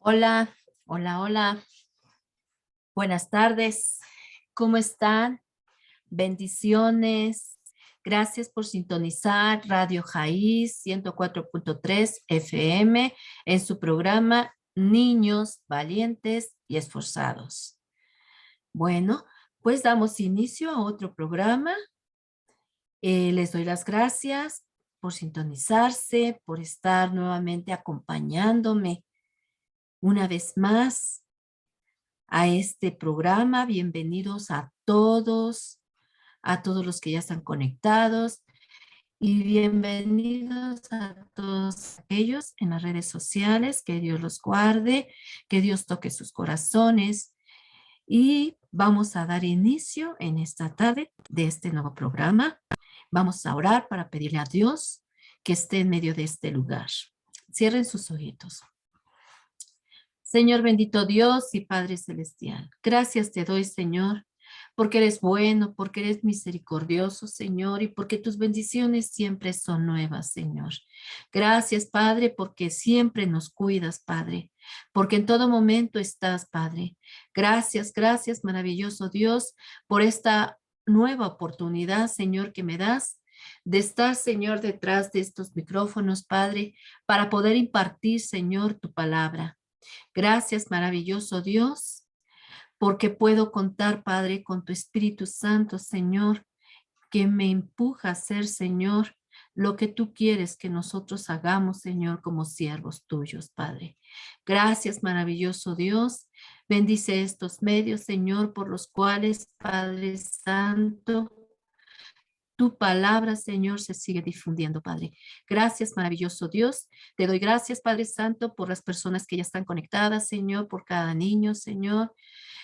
Hola, hola, hola. Buenas tardes. ¿Cómo están? Bendiciones. Gracias por sintonizar Radio Jaiz 104.3 FM en su programa Niños Valientes y Esforzados. Bueno, pues damos inicio a otro programa. Les doy las gracias por sintonizarse, por estar nuevamente acompañándome una vez más a este programa. Bienvenidos a todos los que ya están conectados y bienvenidos a todos aquellos en las redes sociales. Que Dios los guarde, que Dios toque sus corazones y vamos a dar inicio en esta tarde de este nuevo programa. Vamos a orar para pedirle a Dios que esté en medio de este lugar. Cierren sus ojitos. Señor bendito Dios y Padre Celestial, gracias te doy, Señor, porque eres bueno, porque eres misericordioso, Señor, y porque tus bendiciones siempre son nuevas, Señor. Gracias, Padre, porque siempre nos cuidas, Padre, porque en todo momento estás, Padre. Gracias, gracias, maravilloso Dios, por esta nueva oportunidad, Señor, que me das de estar, Señor, detrás de estos micrófonos, Padre, para poder impartir, Señor, tu palabra. Gracias, maravilloso Dios, porque puedo contar, Padre, con tu Espíritu Santo, Señor, que me empuja a hacer, Señor, lo que tú quieres que nosotros hagamos, Señor, como siervos tuyos, Padre. Gracias, maravilloso Dios. Bendice estos medios, Señor, por los cuales, Padre Santo, tu palabra, Señor, se sigue difundiendo, Padre. Gracias, maravilloso Dios. Te doy gracias, Padre Santo, por las personas que ya están conectadas, Señor, por cada niño, Señor,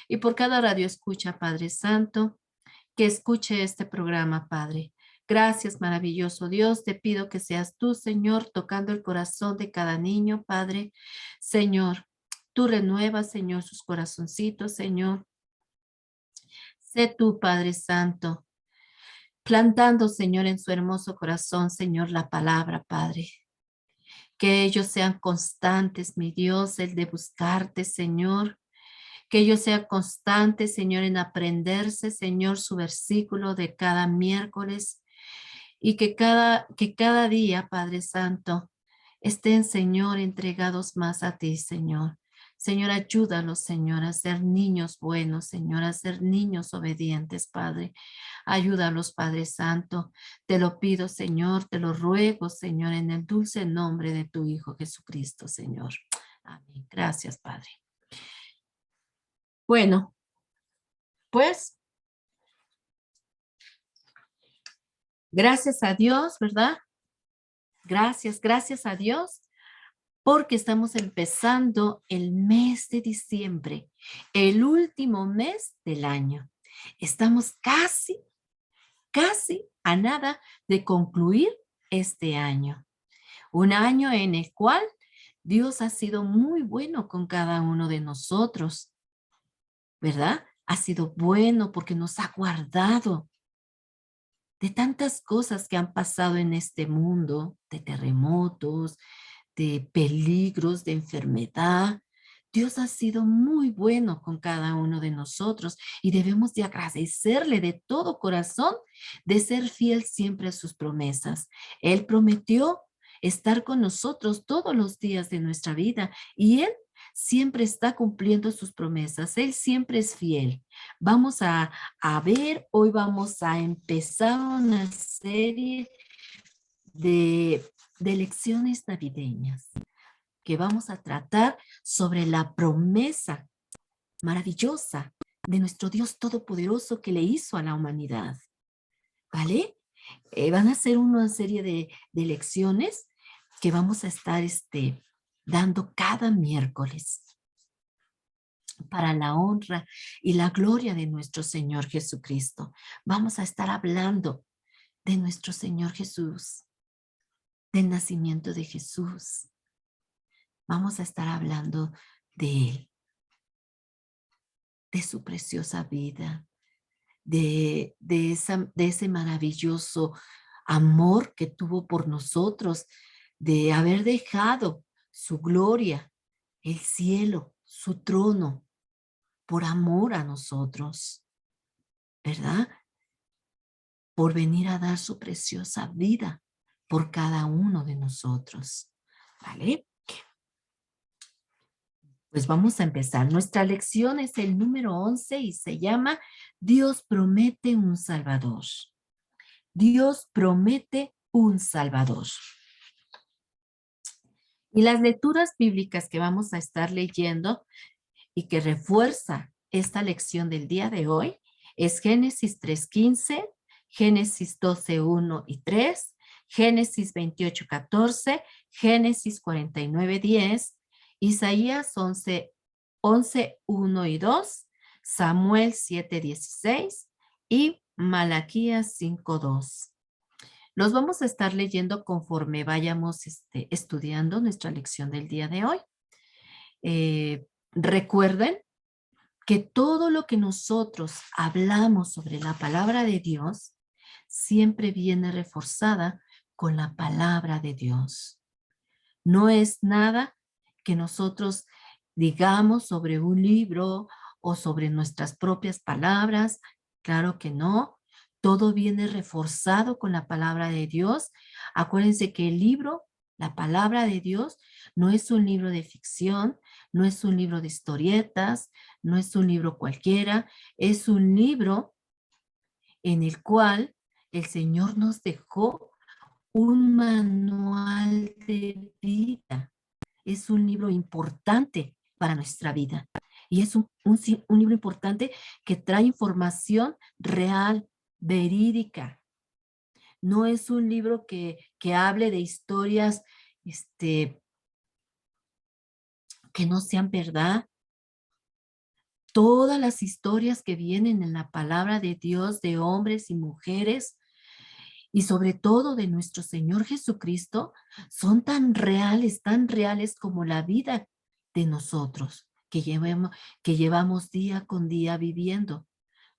y por cada radio escucha, Padre Santo, que escuche este programa, Padre. Gracias, maravilloso Dios. Te pido que seas tú, Señor, tocando el corazón de cada niño, Padre. Señor, tú renuevas, Señor, sus corazoncitos, Señor. Sé tú, Padre Santo, plantando, Señor, en su hermoso corazón, Señor, la palabra, Padre. Que ellos sean constantes, mi Dios, el de buscarte, Señor. Que ellos sean constantes, Señor, en aprenderse, Señor, su versículo de cada miércoles. Y que cada día, Padre Santo, estén, Señor, entregados más a ti, Señor. Señor, ayúdalos, Señor, a ser niños buenos, Señor, a ser niños obedientes, Padre. Ayúdalos, Padre Santo. Te lo pido, Señor, te lo ruego, Señor, en el dulce nombre de tu Hijo Jesucristo, Señor. Amén. Gracias, Padre. Bueno, pues, gracias a Dios, ¿verdad? Gracias a Dios, porque estamos empezando el mes de diciembre, el último mes del año. Estamos casi a nada de concluir este año. Un año en el cual Dios ha sido muy bueno con cada uno de nosotros, ¿verdad? Ha sido bueno porque nos ha guardado de tantas cosas que han pasado en este mundo, de terremotos, de peligros, de enfermedad. Dios ha sido muy bueno con cada uno de nosotros y debemos de agradecerle de todo corazón de ser fiel siempre a sus promesas. Él prometió estar con nosotros todos los días de nuestra vida y Él siempre está cumpliendo sus promesas. Él siempre es fiel. Vamos a ver, hoy vamos a empezar una serie de, de lecciones navideñas que vamos a tratar sobre la promesa maravillosa de nuestro Dios Todopoderoso que le hizo a la humanidad. ¿Vale? Van a ser una serie de lecciones que vamos a estar dando cada miércoles para la honra y la gloria de nuestro Señor Jesucristo. Vamos a estar hablando de nuestro Señor Jesús, del nacimiento de Jesús. Vamos a estar hablando de Él, de su preciosa vida, de ese maravilloso amor que tuvo por nosotros, de haber dejado su gloria el cielo, su trono, por amor a nosotros, ¿verdad? Por venir a dar su preciosa vida por cada uno de nosotros, ¿vale? Pues vamos a empezar. Nuestra lección es el número 11 y se llama Dios promete un Salvador. Dios promete un Salvador. Y las lecturas bíblicas que vamos a estar leyendo y que refuerza esta lección del día de hoy es Génesis 3:15, Génesis 12:1 y 3, Génesis 28:14, Génesis 49:10, Isaías 11:1 y 2, Samuel 7:16 y Malaquías 5:2. Los vamos a estar leyendo conforme vayamos estudiando nuestra lección del día de hoy. Recuerden que todo lo que nosotros hablamos sobre la palabra de Dios siempre viene reforzada con la palabra de Dios. No es nada que nosotros digamos sobre un libro o sobre nuestras propias palabras. Claro que no. Todo viene reforzado con la palabra de Dios. Acuérdense que el libro, la palabra de Dios, no es un libro de ficción, no es un libro de historietas, no es un libro cualquiera, es un libro en el cual el Señor nos dejó un manual de vida. Es un libro importante para nuestra vida. Y es un libro importante que trae información real, verídica. No es un libro que hable de historias que no sean verdad. Todas las historias que vienen en la palabra de Dios, de hombres y mujeres, y sobre todo de nuestro Señor Jesucristo, son tan reales como la vida de nosotros que llevamos día con día viviendo.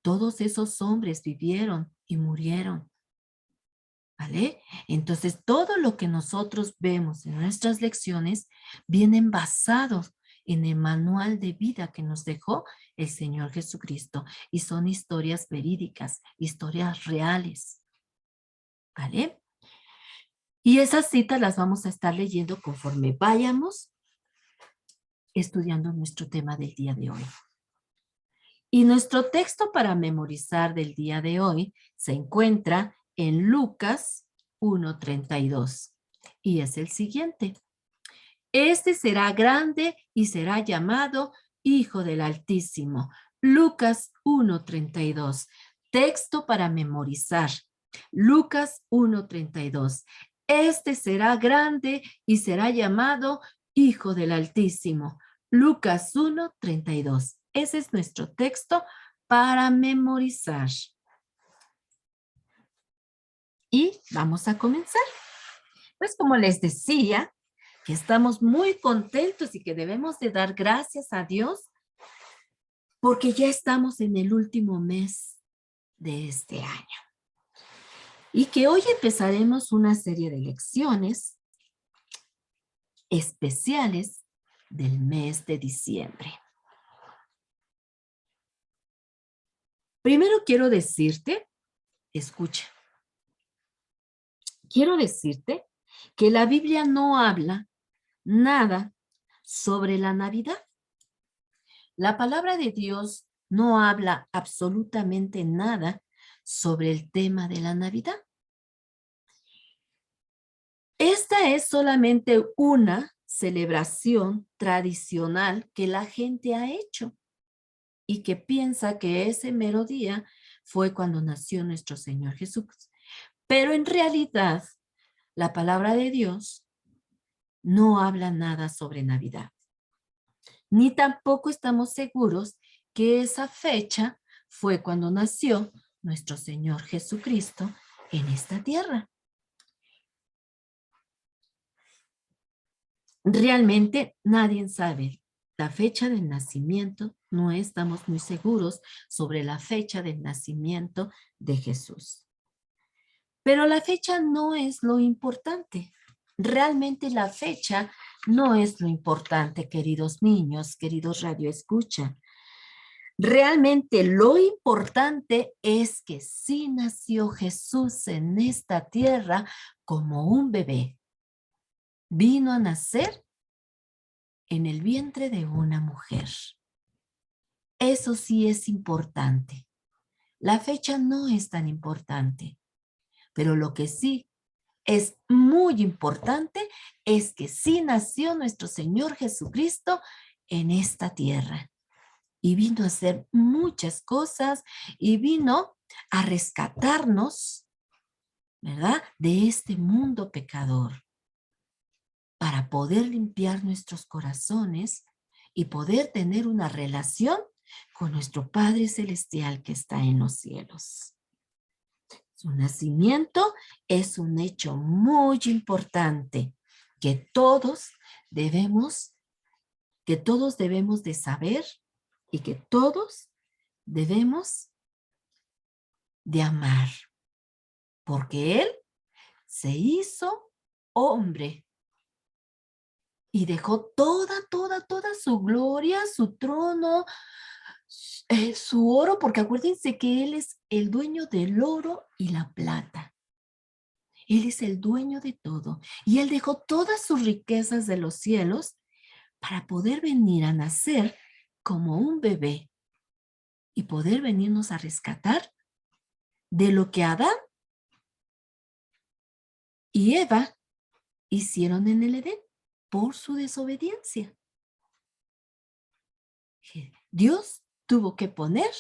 Todos esos hombres vivieron y murieron, ¿vale? Entonces, todo lo que nosotros vemos en nuestras lecciones vienen basados en el manual de vida que nos dejó el Señor Jesucristo y son historias verídicas, historias reales, ¿vale? Y esas citas las vamos a estar leyendo conforme vayamos estudiando nuestro tema del día de hoy. Y nuestro texto para memorizar del día de hoy se encuentra en Lucas 1:32 y es el siguiente. Este será grande y será llamado Hijo del Altísimo. Lucas 1:32. Texto para memorizar. Lucas 1:32. Este será grande y será llamado Hijo del Altísimo. Lucas 1:32. Ese es nuestro texto para memorizar. Y vamos a comenzar. Pues como les decía, que estamos muy contentos y que debemos de dar gracias a Dios porque ya estamos en el último mes de este año. Y que hoy empezaremos una serie de lecciones especiales del mes de diciembre. Primero quiero decirte, escucha, quiero decirte que la Biblia no habla nada sobre la Navidad. La palabra de Dios no habla absolutamente nada sobre el tema de la Navidad. Esta es solamente una celebración tradicional que la gente ha hecho y que piensa que ese mero día fue cuando nació nuestro Señor Jesús. Pero en realidad, la palabra de Dios no habla nada sobre Navidad. Ni tampoco estamos seguros que esa fecha fue cuando nació nuestro Señor Jesucristo en esta tierra. Realmente nadie sabe la fecha del nacimiento, no estamos muy seguros sobre la fecha del nacimiento de Jesús. Pero la fecha no es lo importante. Realmente la fecha no es lo importante, queridos niños, queridos radioescucha. Realmente lo importante es que sí nació Jesús en esta tierra como un bebé. Vino a nacer en el vientre de una mujer. Eso sí es importante. La fecha no es tan importante, pero lo que sí es muy importante es que sí nació nuestro Señor Jesucristo en esta tierra. Y vino a hacer muchas cosas y vino a rescatarnos, ¿verdad? De este mundo pecador para poder limpiar nuestros corazones y poder tener una relación con nuestro Padre Celestial que está en los cielos. Su nacimiento es un hecho muy importante que todos debemos de saber y que todos debemos de amar, porque Él se hizo hombre y dejó toda su gloria, su trono, su oro, porque acuérdense que Él es el dueño del oro y la plata. Él es el dueño de todo. Y Él dejó todas sus riquezas de los cielos para poder venir a nacer como un bebé y poder venirnos a rescatar de lo que Adán y Eva hicieron en el Edén por su desobediencia. Dios tuvo que poner,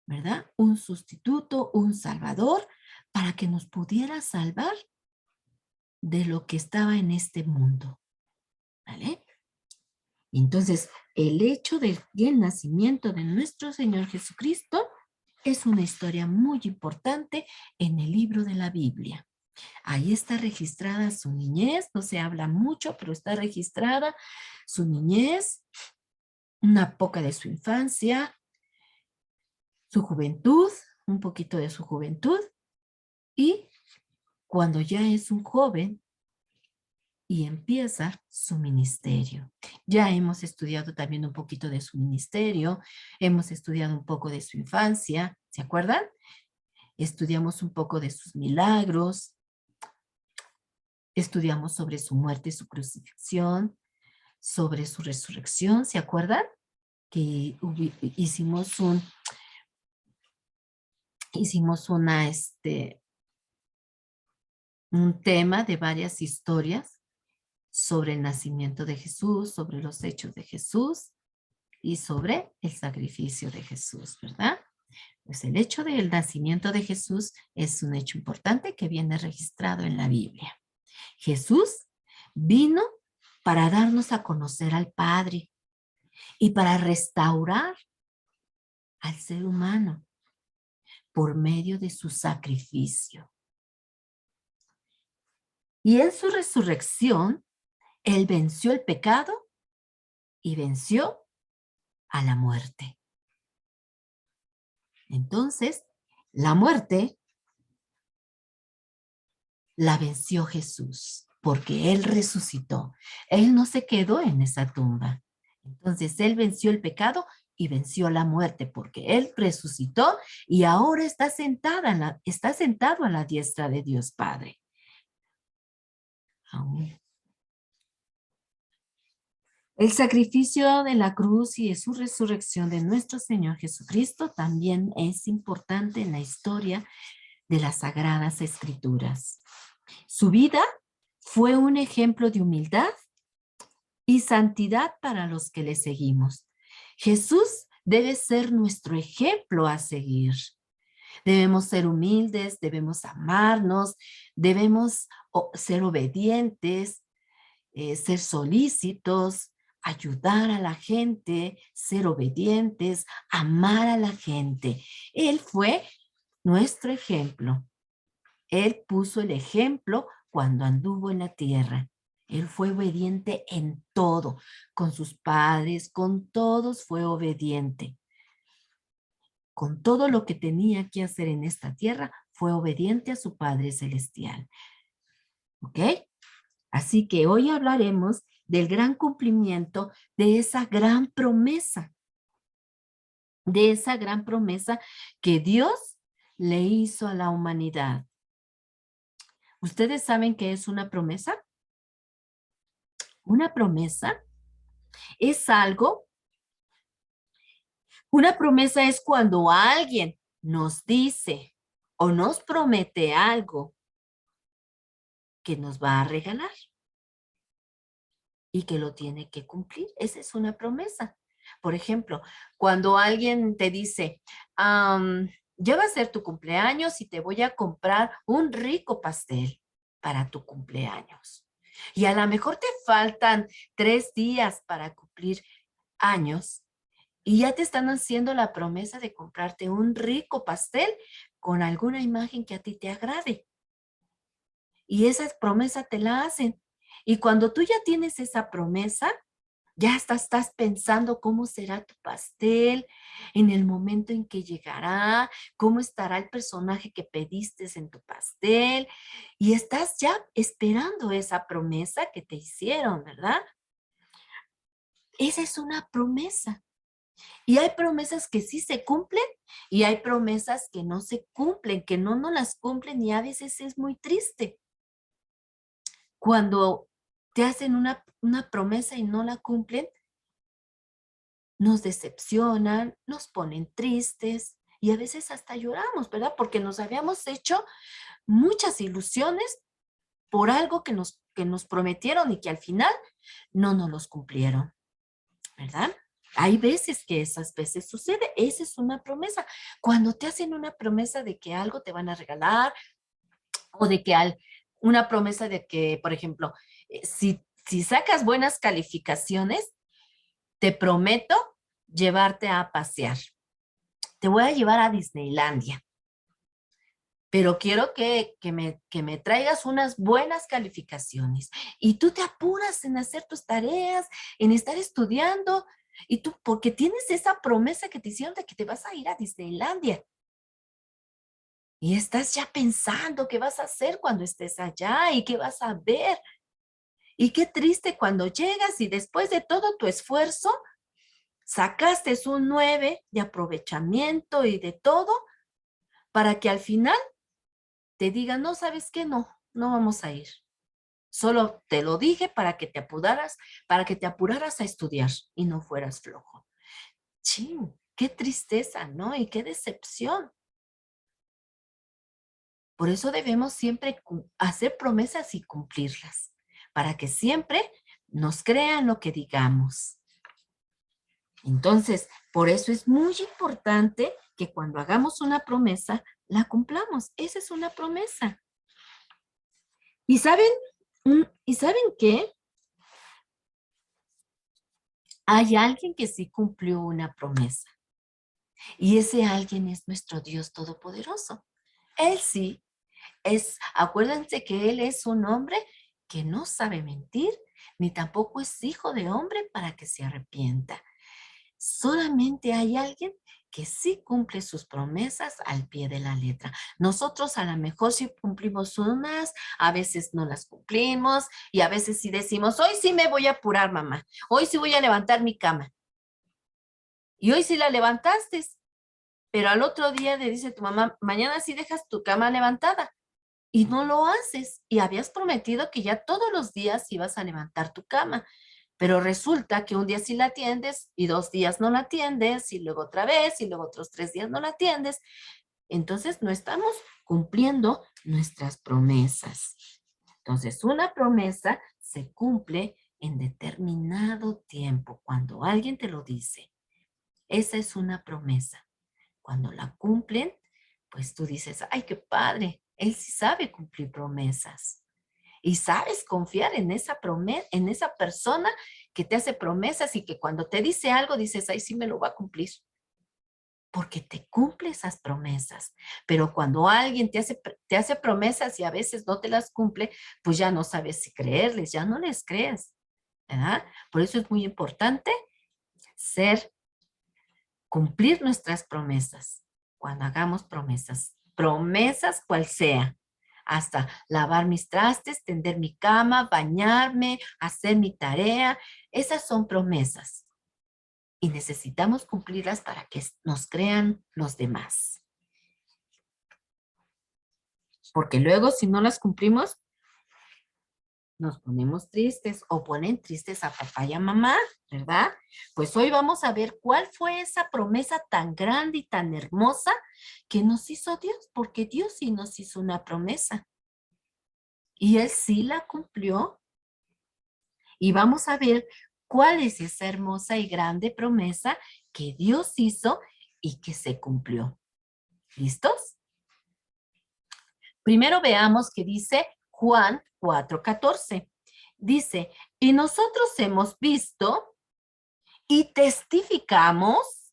¿verdad? Un sustituto, un salvador, para que nos pudiera salvar de lo que estaba en este mundo, ¿vale? Entonces, el hecho del nacimiento de nuestro Señor Jesucristo es una historia muy importante en el libro de la Biblia. Ahí está registrada su niñez, no se habla mucho, pero está registrada su niñez, una poca de su infancia, su juventud, un poquito de su juventud, y cuando ya es un joven y empieza su ministerio. Ya hemos estudiado también un poquito de su ministerio, hemos estudiado un poco de su infancia, ¿se acuerdan? Estudiamos un poco de sus milagros, estudiamos sobre su muerte y su crucifixión, sobre su resurrección, ¿se acuerdan? Que hicimos un tema de varias historias sobre el nacimiento de Jesús, sobre los hechos de Jesús y sobre el sacrificio de Jesús, ¿verdad? Pues el hecho del nacimiento de Jesús es un hecho importante que viene registrado en la Biblia. Jesús vino para darnos a conocer al Padre y para restaurar al ser humano por medio de su sacrificio. Y en su resurrección, Él venció el pecado y venció a la muerte. Entonces, la muerte la venció Jesús porque Él resucitó. Él no se quedó en esa tumba. Entonces, Él venció el pecado y venció la muerte porque Él resucitó y ahora está sentado a la diestra de Dios Padre. Aún. El sacrificio de la cruz y de su resurrección de nuestro Señor Jesucristo también es importante en la historia de las Sagradas Escrituras. Su vida fue un ejemplo de humildad y santidad para los que le seguimos. Jesús debe ser nuestro ejemplo a seguir. Debemos ser humildes, debemos amarnos, debemos ser obedientes, ser solícitos, ayudar a la gente, ser obedientes, amar a la gente. Él fue nuestro ejemplo. Él puso el ejemplo cuando anduvo en la tierra. Él fue obediente en todo, con sus padres, con todos fue obediente. Con todo lo que tenía que hacer en esta tierra, fue obediente a su Padre Celestial. ¿Ok? Así que hoy hablaremos del gran cumplimiento de esa gran promesa, de esa gran promesa que Dios le hizo a la humanidad. ¿Ustedes saben qué es una promesa? Una promesa es algo, una promesa es cuando alguien nos dice o nos promete algo que nos va a regalar y que lo tiene que cumplir. Esa es una promesa. Por ejemplo, cuando alguien te dice, ya va a ser tu cumpleaños y te voy a comprar un rico pastel para tu cumpleaños. Y a lo mejor te faltan 3 días para cumplir años y ya te están haciendo la promesa de comprarte un rico pastel con alguna imagen que a ti te agrade. Y esa promesa te la hacen. Y cuando tú ya tienes esa promesa, ya estás pensando cómo será tu pastel, en el momento en que llegará, cómo estará el personaje que pediste en tu pastel. Y estás ya esperando esa promesa que te hicieron, ¿verdad? Esa es una promesa. Y hay promesas que sí se cumplen y hay promesas que no se cumplen, que no las cumplen y a veces es muy triste. Cuando te hacen una promesa y no la cumplen, nos decepcionan, nos ponen tristes y a veces hasta lloramos, ¿verdad? Porque nos habíamos hecho muchas ilusiones por algo que nos prometieron y que al final no nos los cumplieron, ¿verdad? Hay veces que esas veces sucede, esa es una promesa. Cuando te hacen una promesa de que algo te van a regalar o de que una promesa de que, por ejemplo, si sacas buenas calificaciones, te prometo llevarte a pasear. Te voy a llevar a Disneylandia, pero quiero que me traigas unas buenas calificaciones. Y tú te apuras en hacer tus tareas, en estar estudiando, y tú, porque tienes esa promesa que te hicieron de que te vas a ir a Disneylandia. Y estás ya pensando qué vas a hacer cuando estés allá y qué vas a ver. Y qué triste cuando llegas y después de todo tu esfuerzo, sacaste un 9 de aprovechamiento y de todo para que al final te digan, no, ¿sabes qué? No vamos a ir. Solo te lo dije para que te apuraras a estudiar y no fueras flojo. Chin, qué tristeza, ¿no? Y qué decepción. Por eso debemos siempre hacer promesas y cumplirlas, para que siempre nos crean lo que digamos. Entonces, por eso es muy importante que cuando hagamos una promesa, la cumplamos. Esa es una promesa. ¿Y saben? ¿Y saben qué? Hay alguien que sí cumplió una promesa. Y ese alguien es nuestro Dios Todopoderoso. Él sí acuérdense que Él es un hombre que no sabe mentir, ni tampoco es hijo de hombre para que se arrepienta. Solamente hay alguien que sí cumple sus promesas al pie de la letra. Nosotros a lo mejor sí cumplimos unas, a veces no las cumplimos y a veces sí decimos, hoy sí me voy a apurar, mamá, hoy sí voy a levantar mi cama. Y hoy sí la levantaste, pero al otro día le dice tu mamá, mañana sí dejas tu cama levantada. Y no lo haces. Y habías prometido que ya todos los días ibas a levantar tu cama. Pero resulta que un día sí la atiendes y 2 días no la atiendes y luego otra vez y luego otros 3 días no la atiendes. Entonces no estamos cumpliendo nuestras promesas. Entonces una promesa se cumple en determinado tiempo. Cuando alguien te lo dice, esa es una promesa. Cuando la cumplen, pues tú dices, ay, qué padre, él sí sabe cumplir promesas. Y sabes confiar en esa promesa, en esa persona que te hace promesas y que cuando te dice algo dices, ay, sí me lo va a cumplir. Porque te cumple esas promesas. Pero cuando alguien te hace promesas y a veces no te las cumple, pues ya no sabes si creerles, ya no les crees, ¿verdad? Por eso es muy importante cumplir nuestras promesas. Cuando hagamos promesas, promesas cual sea. hasta lavar mis trastes, tender mi cama, bañarme, hacer mi tarea. Esas son promesas y necesitamos cumplirlas para que nos crean los demás. Porque luego si no las cumplimos, nos ponemos tristes o ponen tristes a papá y a mamá, ¿verdad? Pues hoy vamos a ver cuál fue esa promesa tan grande y tan hermosa que nos hizo Dios, porque Dios sí nos hizo una promesa. Y Él sí la cumplió. Y vamos a ver cuál es esa hermosa y grande promesa que Dios hizo y que se cumplió. ¿Listos? Primero veamos que dice Juan 4:14. Dice, y nosotros hemos visto y testificamos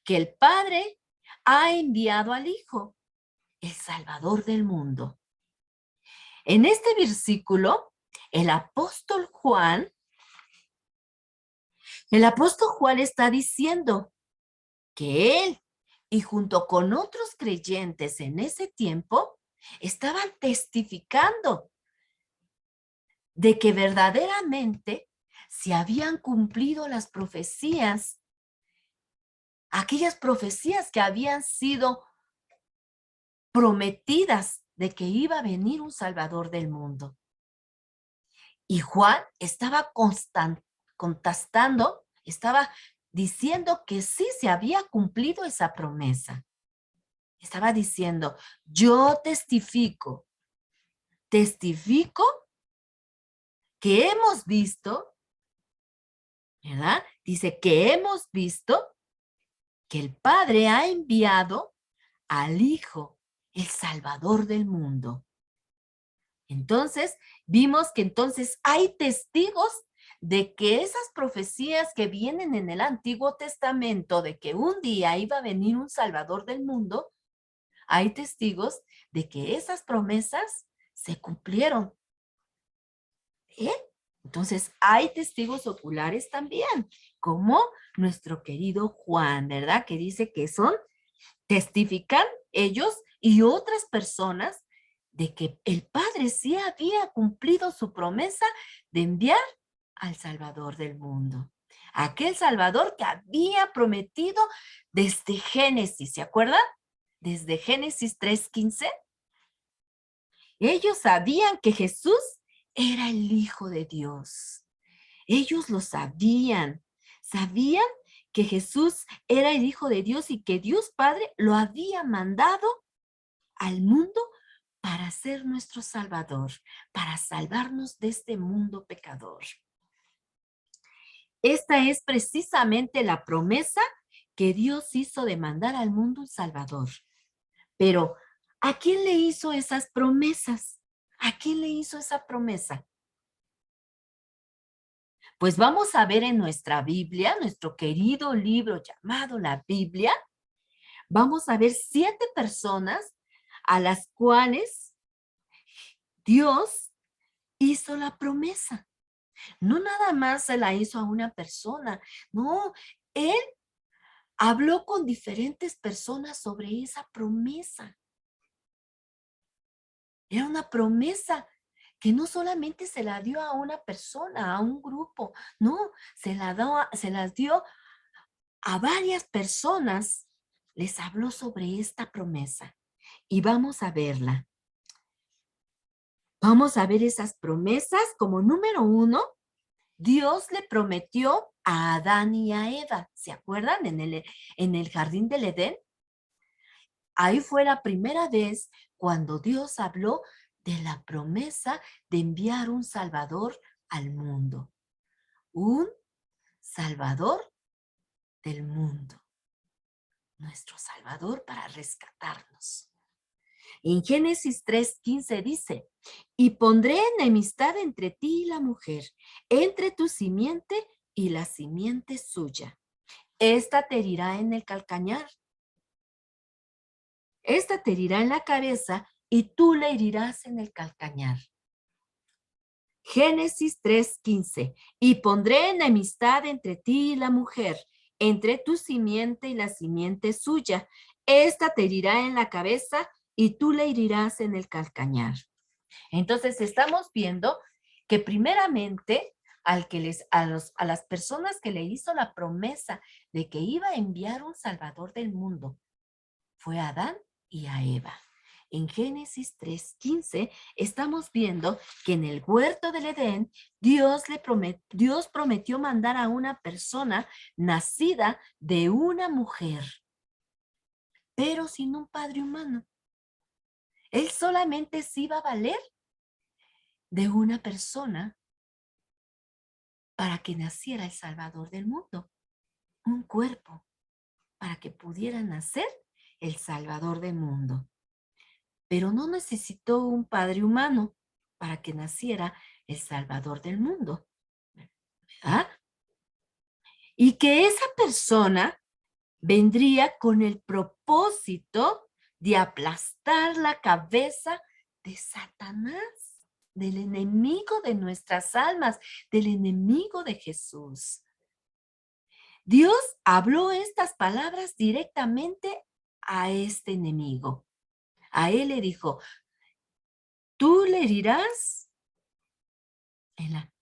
que el Padre ha enviado al Hijo, el Salvador del mundo. En este versículo, el apóstol Juan está diciendo que él y junto con otros creyentes en ese tiempo estaban testificando de que verdaderamente se habían cumplido las profecías, aquellas profecías que habían sido prometidas de que iba a venir un Salvador del mundo. Y Juan estaba contestando, estaba diciendo que sí se había cumplido esa promesa. Estaba diciendo, yo testifico que hemos visto, ¿verdad? Dice que hemos visto que el Padre ha enviado al Hijo, el Salvador del mundo. Entonces, vimos que entonces hay testigos de que esas profecías que vienen en el Antiguo Testamento de que un día iba a venir un Salvador del mundo, hay testigos de que esas promesas se cumplieron. ¿Eh? Entonces, hay testigos oculares también, como nuestro querido Juan, ¿verdad? Que dice que testifican ellos y otras personas de que el Padre sí había cumplido su promesa de enviar al Salvador del mundo. Aquel Salvador que había prometido desde Génesis, ¿se acuerdan? Desde Génesis 3:15. Ellos sabían que Jesús era el Hijo de Dios. Ellos lo sabían. Sabían que Jesús era el Hijo de Dios y que Dios Padre lo había mandado al mundo para ser nuestro Salvador, para salvarnos de este mundo pecador. Esta es precisamente la promesa que Dios hizo de mandar al mundo un Salvador. Pero, ¿a quién le hizo esas promesas? ¿A quién le hizo esa promesa? Pues vamos a ver en nuestra Biblia, nuestro querido libro llamado la Biblia, vamos a ver 7 personas a las cuales Dios hizo la promesa. No nada más se la hizo a una persona, no, Él habló con diferentes personas sobre esa promesa. Era una promesa que no solamente se la dio a una persona, a un grupo, no, se las dio a varias personas. Les habló sobre esta promesa y vamos a verla. Vamos a ver esas promesas. Como número 1, Dios le prometió a Adán y a Eva. ¿Se acuerdan? En el jardín del Edén. Ahí fue la primera vez cuando Dios habló de la promesa de enviar un Salvador al mundo. Un Salvador del mundo. Nuestro Salvador para rescatarnos. En Génesis 3:15 dice, y pondré enemistad entre ti y la mujer, entre tu simiente y la simiente suya. Esta te herirá en el calcañar. Esta te herirá en la cabeza y tú le herirás en el calcañar. Génesis 3:15. Y pondré enemistad entre ti y la mujer, entre tu simiente y la simiente suya. Esta te herirá en la cabeza y tú le herirás en el calcañar. Entonces estamos viendo que primeramente a las personas que le hizo la promesa de que iba a enviar un Salvador del mundo fue a Adán y a Eva. En Génesis 3:15 estamos viendo que en el huerto del Edén Dios prometió mandar a una persona nacida de una mujer, pero sin un padre humano. Él solamente se iba a valer de una persona para que naciera el Salvador del mundo, un cuerpo para que pudiera nacer el Salvador del mundo. Pero no necesitó un padre humano para que naciera el Salvador del mundo, ¿verdad? Y que esa persona vendría con el propósito de aplastar la cabeza de Satanás, del enemigo de nuestras almas, del enemigo de Jesús. Dios habló estas palabras directamente a este enemigo. A él le dijo, tú le herirás en la...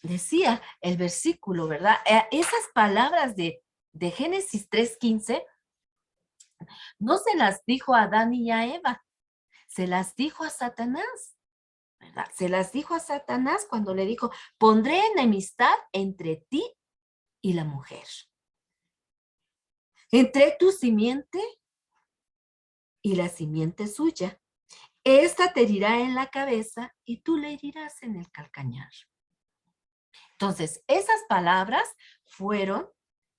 Decía el versículo, ¿verdad? Esas palabras de Génesis 3:15 no se las dijo a Adán y a Eva, se las dijo a Satanás, ¿verdad? Se las dijo a Satanás cuando le dijo, pondré enemistad entre ti y la mujer, entre tu simiente y la simiente suya. Esta te herirá en la cabeza y tú le herirás en el calcañar. Entonces, esas palabras fueron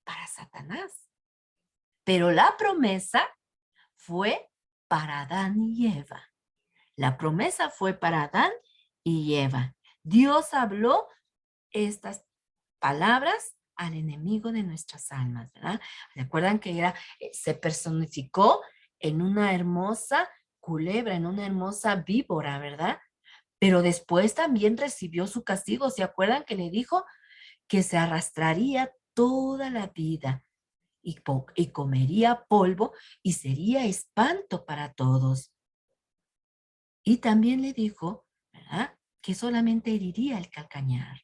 para Satanás, pero la promesa fue para Adán y Eva. La promesa fue para Adán y Eva. Dios habló estas palabras al enemigo de nuestras almas, ¿verdad? Recuerdan que se personificó en una hermosa culebra, en una hermosa víbora, ¿verdad? Pero después también recibió su castigo. ¿Se acuerdan que le dijo que se arrastraría toda la vida y comería polvo y sería espanto para todos? Y también le dijo, ¿verdad?, que solamente heriría el calcañar.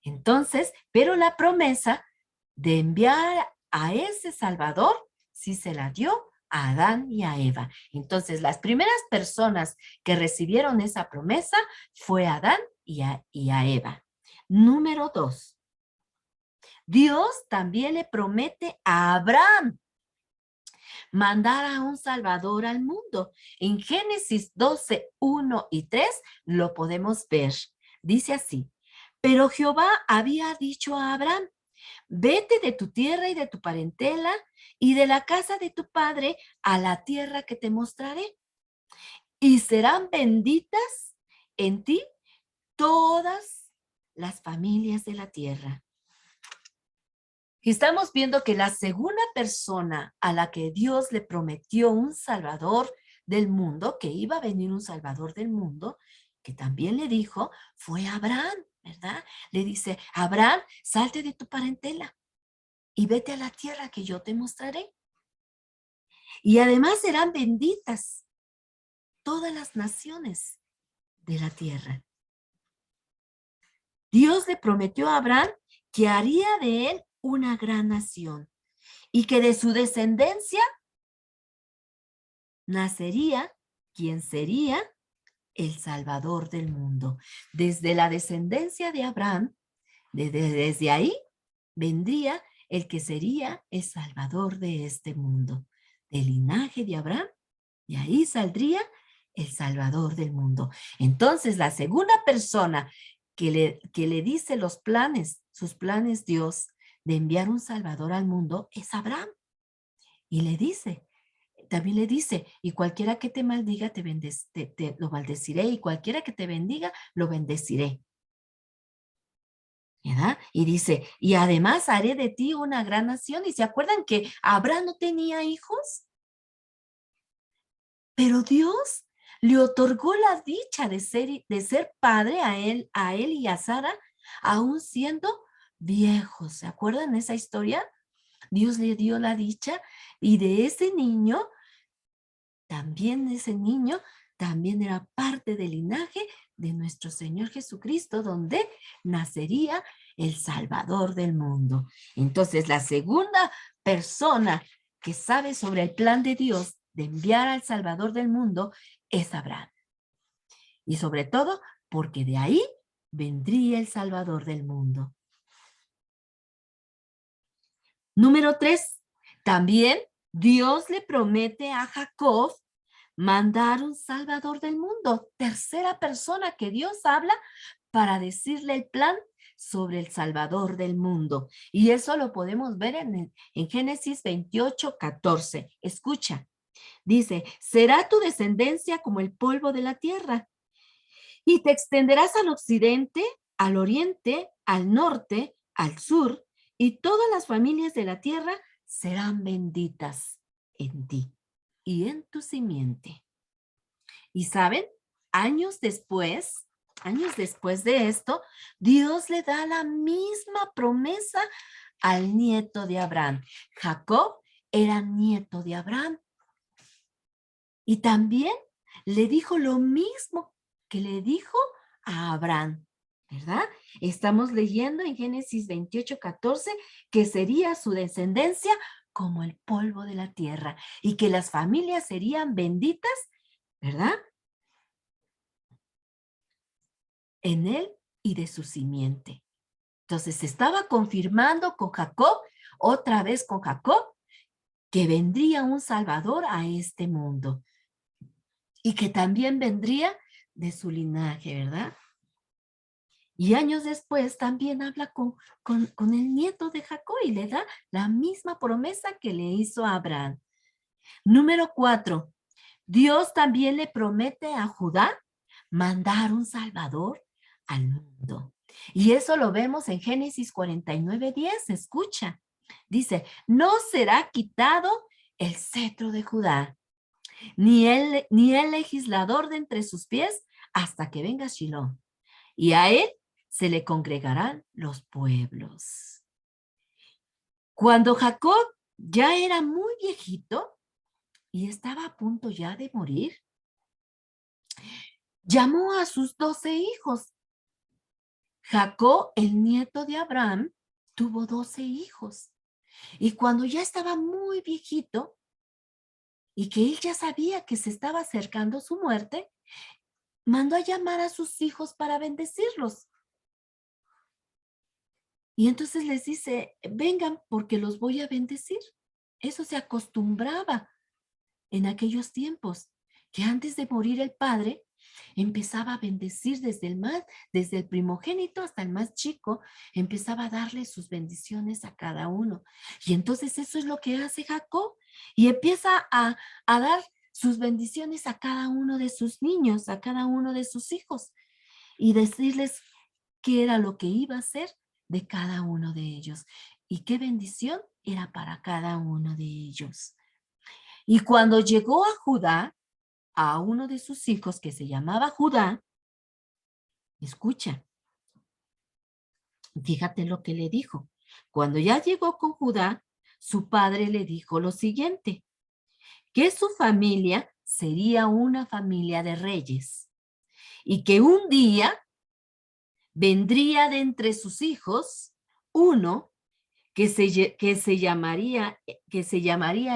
Entonces, pero la promesa de enviar a ese Salvador sí se la dio a Adán y a Eva. Entonces, las primeras personas que recibieron esa promesa fue Adán y a Eva. Número 2. Dios también le promete a Abraham mandar a un Salvador al mundo. En Génesis 12:1 y 3 lo podemos ver. Dice así, pero Jehová había dicho a Abraham, vete de tu tierra y de tu parentela y de la casa de tu padre a la tierra que te mostraré. Y serán benditas en ti todas las familias de la tierra. Y estamos viendo que la segunda persona a la que Dios le prometió un Salvador del mundo, que iba a venir un Salvador del mundo, que también le dijo, fue Abraham, ¿verdad? Le dice, Abraham, salte de tu parentela y vete a la tierra que yo te mostraré. Y además serán benditas todas las naciones de la tierra. Dios le prometió a Abraham que haría de él una gran nación y que de su descendencia nacería quien sería el Salvador del mundo. Desde la descendencia de Abraham, desde ahí vendría el que sería el Salvador de este mundo. Del linaje de Abraham, de ahí saldría el Salvador del mundo. Entonces, la segunda persona que le dice los planes, sus planes Dios, de enviar un Salvador al mundo es Abraham. Y le dice, también le dice, y cualquiera que te maldiga, lo maldeciré, y cualquiera que te bendiga, lo bendeciré. ¿Verdad? Y dice, y además haré de ti una gran nación. ¿Y se acuerdan que Abraham no tenía hijos? Pero Dios le otorgó la dicha de ser padre a él y a Sara, aún siendo viejos. ¿Se acuerdan esa historia? Dios le dio la dicha y de ese niño, también era parte del linaje de nuestro Señor Jesucristo, donde nacería el Salvador del mundo. Entonces, la segunda persona que sabe sobre el plan de Dios de enviar al Salvador del mundo es Abraham. Y sobre todo, porque de ahí vendría el Salvador del mundo. Número 3, también Dios le promete a Jacob mandar un Salvador del mundo. Tercera persona que Dios habla para decirle el plan sobre el Salvador del mundo. Y eso lo podemos ver en Génesis 28:14. Escucha, dice, será tu descendencia como el polvo de la tierra y te extenderás al occidente, al oriente, al norte, al sur, y todas las familias de la tierra serán benditas en ti y en tu simiente. Y saben, años después de esto, Dios le da la misma promesa al nieto de Abraham. Jacob era nieto de Abraham. Y también le dijo lo mismo que le dijo a Abraham, ¿verdad? Estamos leyendo en Génesis 28:14 que sería su descendencia como el polvo de la tierra y que las familias serían benditas, ¿verdad? En él y de su simiente. Entonces se estaba confirmando con Jacob, otra vez con Jacob, que vendría un Salvador a este mundo y que también vendría de su linaje, ¿verdad? Y años después también habla con el nieto de Jacob y le da la misma promesa que le hizo a Abraham. Número 4, Dios también le promete a Judá mandar un Salvador al mundo. Y eso lo vemos en Génesis 49:10. Escucha, dice, no será quitado el cetro de Judá, ni el legislador de entre sus pies hasta que venga Shiloh. Y a él se le congregarán los pueblos. Cuando Jacob ya era muy viejito y estaba a punto ya de morir, llamó a sus 12 hijos. Jacob, el nieto de Abraham, tuvo 12 hijos. Y cuando ya estaba muy viejito y que él ya sabía que se estaba acercando su muerte, mandó a llamar a sus hijos para bendecirlos. Y entonces les dice, vengan porque los voy a bendecir. Eso se acostumbraba en aquellos tiempos, que antes de morir el padre, empezaba a bendecir desde el primogénito hasta el más chico, empezaba a darle sus bendiciones a cada uno. Y entonces eso es lo que hace Jacob y empieza a dar sus bendiciones a cada uno de sus niños, a cada uno de sus hijos y decirles qué era lo que iba a hacer de cada uno de ellos y qué bendición era para cada uno de ellos. Y cuando llegó a Judá, a uno de sus hijos que se llamaba Judá, escucha, fíjate lo que le dijo. Cuando ya llegó con Judá, su padre le dijo lo siguiente, que su familia sería una familia de reyes y que un día vendría de entre sus hijos uno que se llamaría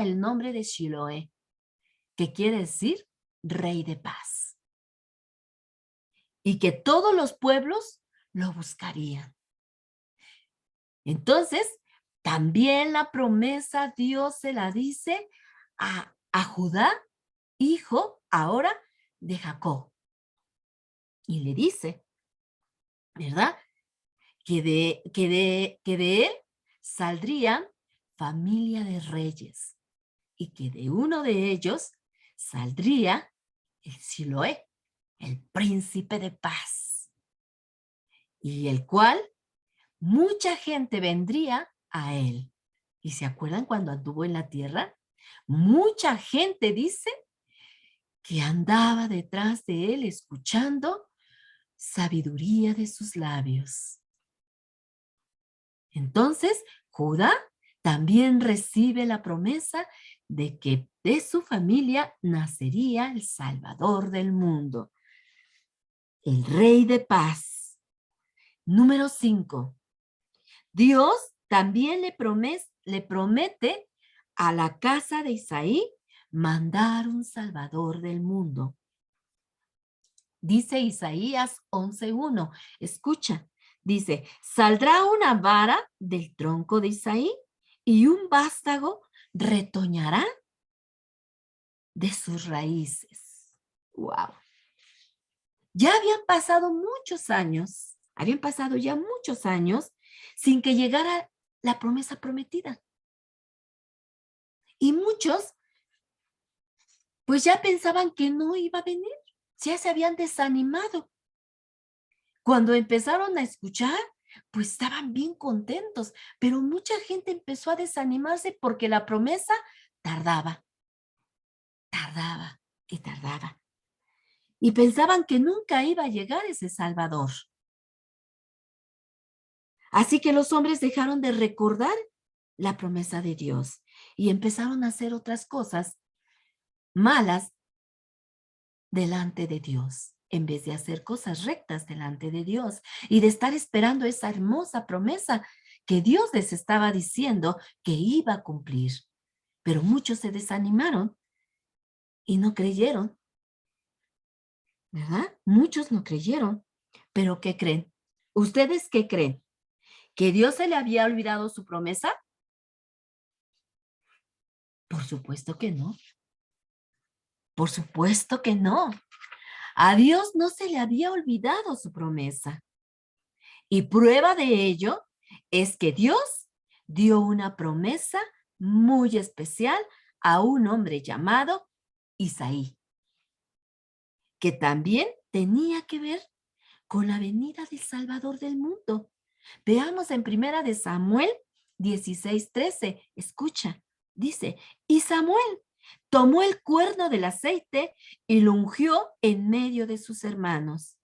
el nombre de Shiloé, que quiere decir rey de paz. Y que todos los pueblos lo buscarían. Entonces, también la promesa Dios se la dice a Judá, hijo ahora de Jacob. Y le dice, ¿verdad? Que de él saldrían familia de reyes y que de uno de ellos saldría el Siloé, el príncipe de paz, y el cual mucha gente vendría a él. ¿Y se acuerdan cuando anduvo en la tierra? Mucha gente dice que andaba detrás de él escuchando sabiduría de sus labios. Entonces, Judá también recibe la promesa de que de su familia nacería el Salvador del mundo, el Rey de Paz. Número 5. Dios también le promete a la casa de Isaí mandar un Salvador del mundo. Dice Isaías 11:1. Escucha, dice, saldrá una vara del tronco de Isaí y un vástago retoñará de sus raíces. ¡Wow! Ya habían pasado ya muchos años sin que llegara la promesa prometida. Y muchos, pues ya pensaban que no iba a venir, ya se habían desanimado. Cuando empezaron a escuchar, pues estaban bien contentos, pero mucha gente empezó a desanimarse porque la promesa tardaba, tardaba y tardaba. Y pensaban que nunca iba a llegar ese Salvador. Así que los hombres dejaron de recordar la promesa de Dios y empezaron a hacer otras cosas malas delante de Dios, en vez de hacer cosas rectas delante de Dios y de estar esperando esa hermosa promesa que Dios les estaba diciendo que iba a cumplir. Pero muchos se desanimaron y no creyeron, ¿verdad? Muchos no creyeron. ¿Pero qué creen? ¿Ustedes qué creen? ¿Que Dios se le había olvidado su promesa? Por supuesto que no. Por supuesto que no. A Dios no se le había olvidado su promesa. Y prueba de ello es que Dios dio una promesa muy especial a un hombre llamado Isaí, que también tenía que ver con la venida del Salvador del mundo. Veamos en Primera de Samuel 16:13. Escucha, dice, y Samuel tomó el cuerno del aceite y lo ungió en medio de sus hermanos.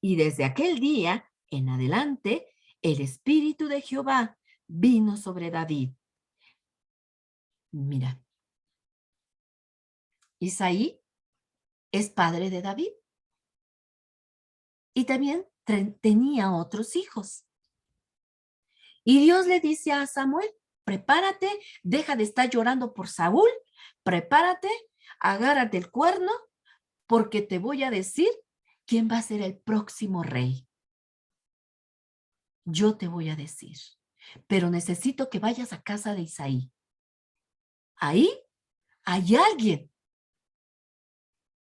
Y desde aquel día en adelante, el Espíritu de Jehová vino sobre David. Mira, Isaí es padre de David y también tenía otros hijos. Y Dios le dice a Samuel, prepárate, deja de estar llorando por Saúl, prepárate, agárrate el cuerno, porque te voy a decir quién va a ser el próximo rey. Yo te voy a decir, pero necesito que vayas a casa de Isaí. Ahí hay alguien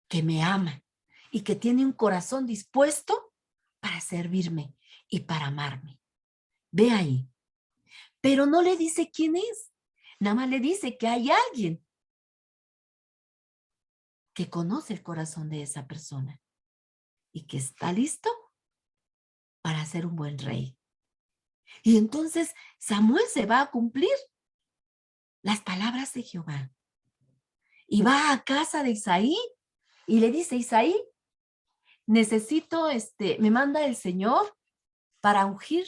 que me ama y que tiene un corazón dispuesto para servirme y para amarme. Ve ahí. Pero no le dice quién es. Nada más le dice que hay alguien que conoce el corazón de esa persona y que está listo para ser un buen rey. Y entonces Samuel se va a cumplir las palabras de Jehová. Y va a casa de Isaí y le dice, Isaí, necesito, me manda el Señor para ungir.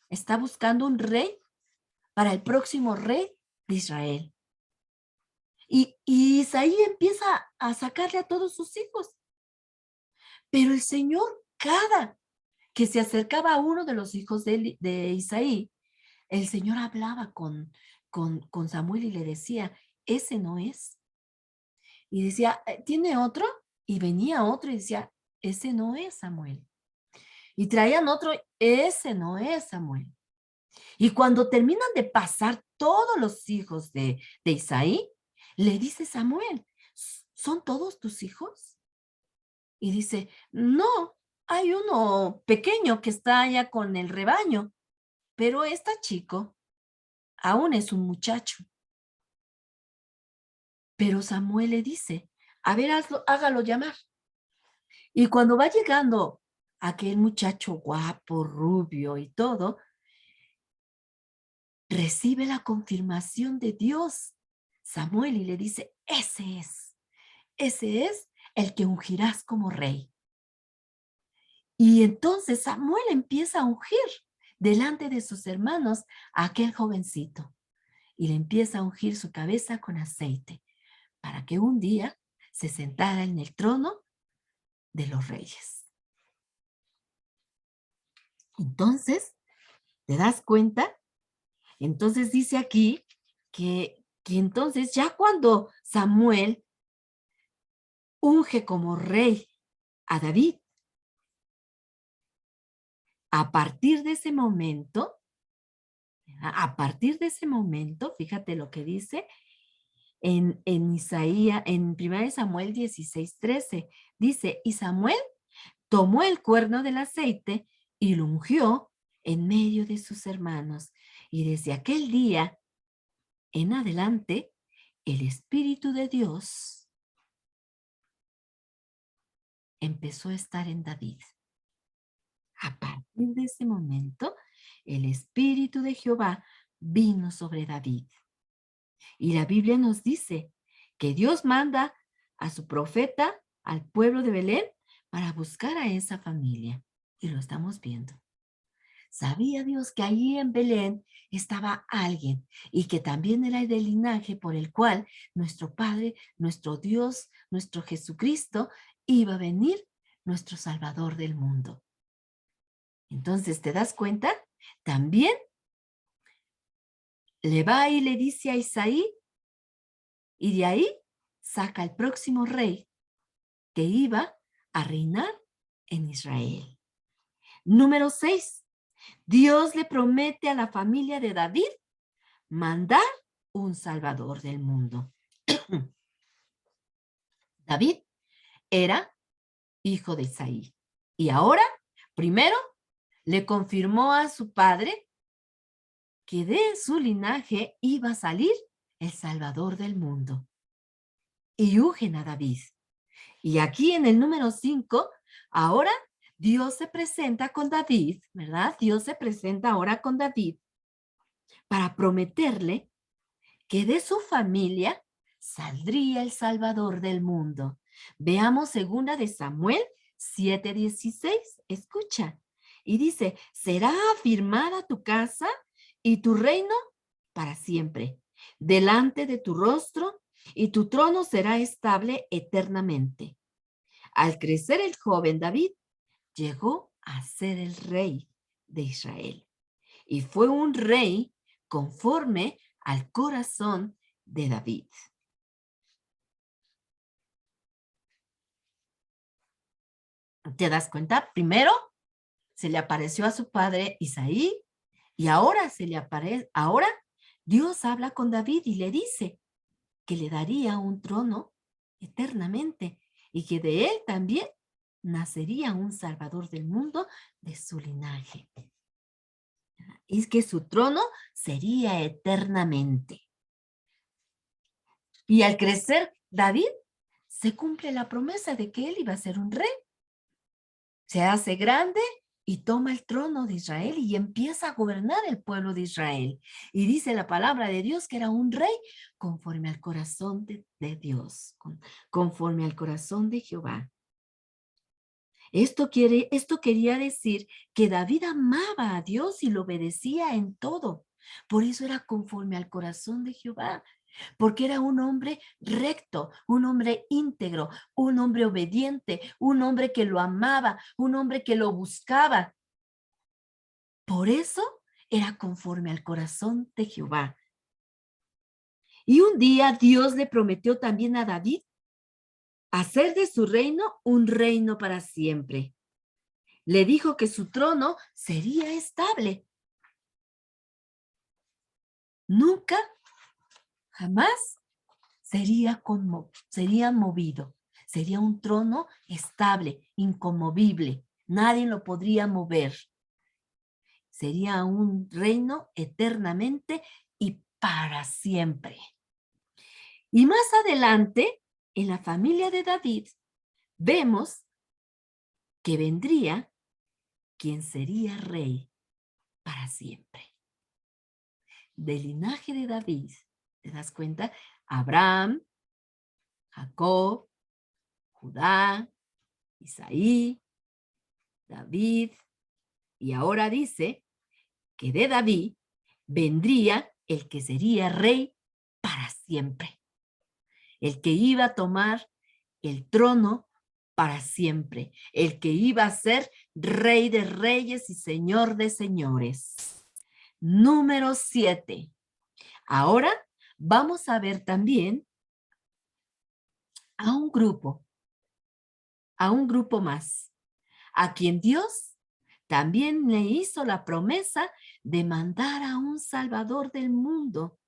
Está buscando un rey para el próximo rey de Israel. Y Isaí empieza a sacarle a todos sus hijos. Pero el Señor, cada que se acercaba a uno de los hijos de Isaí, el Señor hablaba con Samuel y le decía, ese no es. Y decía, ¿tiene otro? Y venía otro y decía, ese no es Samuel. Y traían otro, ese no es Samuel. Y cuando terminan de pasar todos los hijos de Isaí, le dice Samuel, ¿son todos tus hijos? Y dice, no, hay uno pequeño que está allá con el rebaño, pero está chico, aún es un muchacho. Pero Samuel le dice, a ver, hágalo llamar. Y cuando va llegando aquel muchacho guapo, rubio y todo, recibe la confirmación de Dios, Samuel, y le dice, ese es el que ungirás como rey. Y entonces Samuel empieza a ungir delante de sus hermanos a aquel jovencito. y le empieza a ungir su cabeza con aceite para que un día se sentara en el trono de los reyes. Entonces, ¿te das cuenta? Entonces dice aquí que entonces ya cuando Samuel unge como rey a David, a partir de ese momento, fíjate lo que dice en Isaías, en 1 Samuel 16:13, dice, y Samuel tomó el cuerno del aceite y lo ungió en medio de sus hermanos. Y desde aquel día en adelante, el Espíritu de Dios empezó a estar en David. A partir de ese momento, el Espíritu de Jehová vino sobre David. Y la Biblia nos dice que Dios manda a su profeta al pueblo de Belén para buscar a esa familia. Y lo estamos viendo. Sabía Dios que allí en Belén estaba alguien y que también era del linaje por el cual nuestro Padre, nuestro Dios, nuestro Jesucristo iba a venir, nuestro Salvador del mundo. Entonces, ¿te das cuenta? También le va y le dice a Isaí, y de ahí saca el próximo rey que iba a reinar en Israel. Número 6. Dios le promete a la familia de David mandar un Salvador del mundo. David era hijo de Isaí. Y ahora, primero, le confirmó a su padre que de su linaje iba a salir el Salvador del mundo. Y ungen a David. Y aquí en el número 5, ahora Dios se presenta con David, ¿verdad? Dios se presenta ahora con David para prometerle que de su familia saldría el Salvador del mundo. Veamos 2 de Samuel 7:16. Escucha. Y dice, será afirmada tu casa y tu reino para siempre, delante de tu rostro, y tu trono será estable eternamente. Al crecer el joven David, llegó a ser el rey de Israel. Y fue un rey conforme al corazón de David. ¿Te das cuenta? Primero se le apareció a su padre Isaí y ahora ahora Dios habla con David y le dice que le daría un trono eternamente y que de él también nacería un Salvador del mundo de su linaje. Y es que su trono sería eternamente. Y al crecer David, se cumple la promesa de que él iba a ser un rey. Se hace grande y toma el trono de Israel y empieza a gobernar el pueblo de Israel. Y dice la palabra de Dios que era un rey conforme al corazón de Dios, conforme al corazón de Jehová. Esto quería decir que David amaba a Dios y lo obedecía en todo. Por eso era conforme al corazón de Jehová, porque era un hombre recto, un hombre íntegro, un hombre obediente, un hombre que lo amaba, un hombre que lo buscaba. Por eso era conforme al corazón de Jehová. Y un día Dios le prometió también a David hacer de su reino un reino para siempre. Le dijo que su trono sería estable. Nunca, jamás sería movido. Sería un trono estable, inconmovible. Nadie lo podría mover. Sería un reino eternamente y para siempre. Y más adelante, en la familia de David, vemos que vendría quien sería rey para siempre. Del linaje de David, ¿te das cuenta? Abraham, Jacob, Judá, Isaí, David, y ahora dice que de David vendría el que sería rey para siempre, el que iba a tomar el trono para siempre, el que iba a ser rey de reyes y señor de señores. Número 7. Ahora vamos a ver también a un grupo más, a quien Dios también le hizo la promesa de mandar a un Salvador del mundo.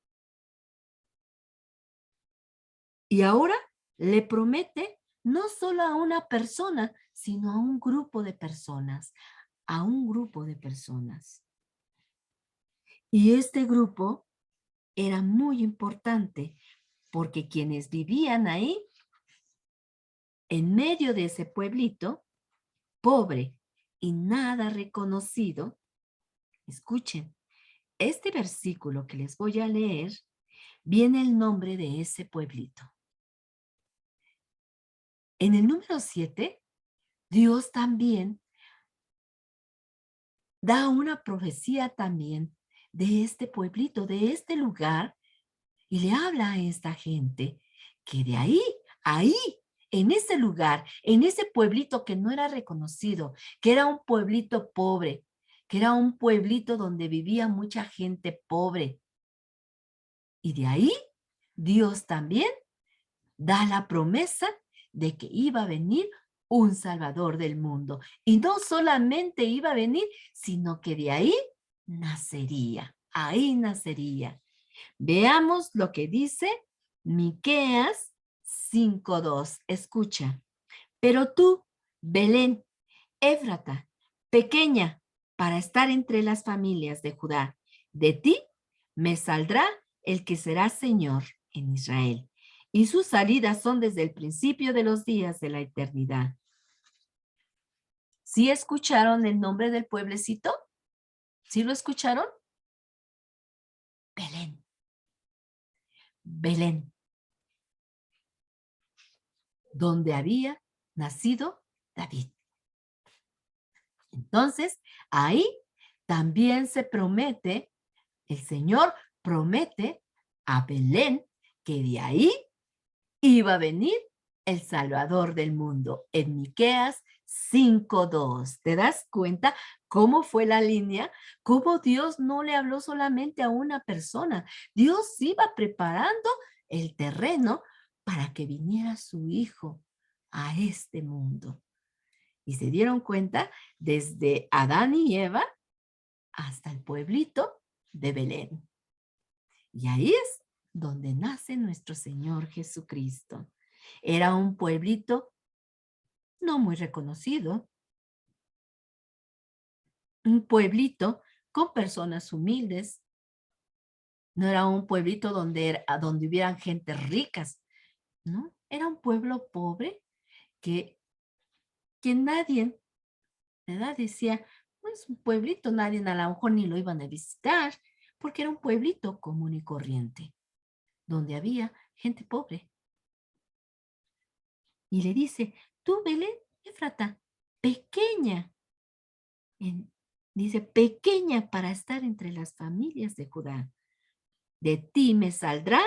Y ahora le promete no solo a una persona, sino a un grupo de personas, a un grupo de personas. Y este grupo era muy importante porque quienes vivían ahí, en medio de ese pueblito, pobre y nada reconocido, escuchen, este versículo que les voy a leer, viene el nombre de ese pueblito. En el número 7, Dios también da una profecía también de este pueblito, de este lugar, y le habla a esta gente que de ahí, en ese lugar, en ese pueblito que no era reconocido, que era un pueblito pobre, que era un pueblito donde vivía mucha gente pobre. Y de ahí, Dios también da la promesa de que iba a venir un Salvador del mundo. Y no solamente iba a venir, sino que de ahí nacería. Veamos lo que dice Miqueas 5:2. Escucha. Pero tú, Belén, Éfrata, pequeña para estar entre las familias de Judá, de ti me saldrá el que será Señor en Israel, y sus salidas son desde el principio de los días de la eternidad. ¿Sí escucharon el nombre del pueblecito? ¿Sí lo escucharon? Belén. Belén, donde había nacido David. Entonces, ahí también se promete, el Señor promete a Belén que de ahí iba a venir el Salvador del mundo. En Miqueas 5:2. ¿Te das cuenta cómo fue la línea? Cómo Dios no le habló solamente a una persona. Dios iba preparando el terreno para que viniera su hijo a este mundo. Y se dieron cuenta desde Adán y Eva hasta el pueblito de Belén. Y ahí es donde nace nuestro Señor Jesucristo. Era un pueblito no muy reconocido, un pueblito con personas humildes. No era un pueblito donde hubieran gente ricas, ¿no? Era un pueblo pobre que nadie, ¿verdad? Decía, no es un pueblito, nadie a lo mejor ni lo iban a visitar, porque era un pueblito común y corriente, donde había gente pobre. Y le dice, tú, Belén, Éfrata, pequeña, dice, pequeña para estar entre las familias de Judá. De ti me saldrá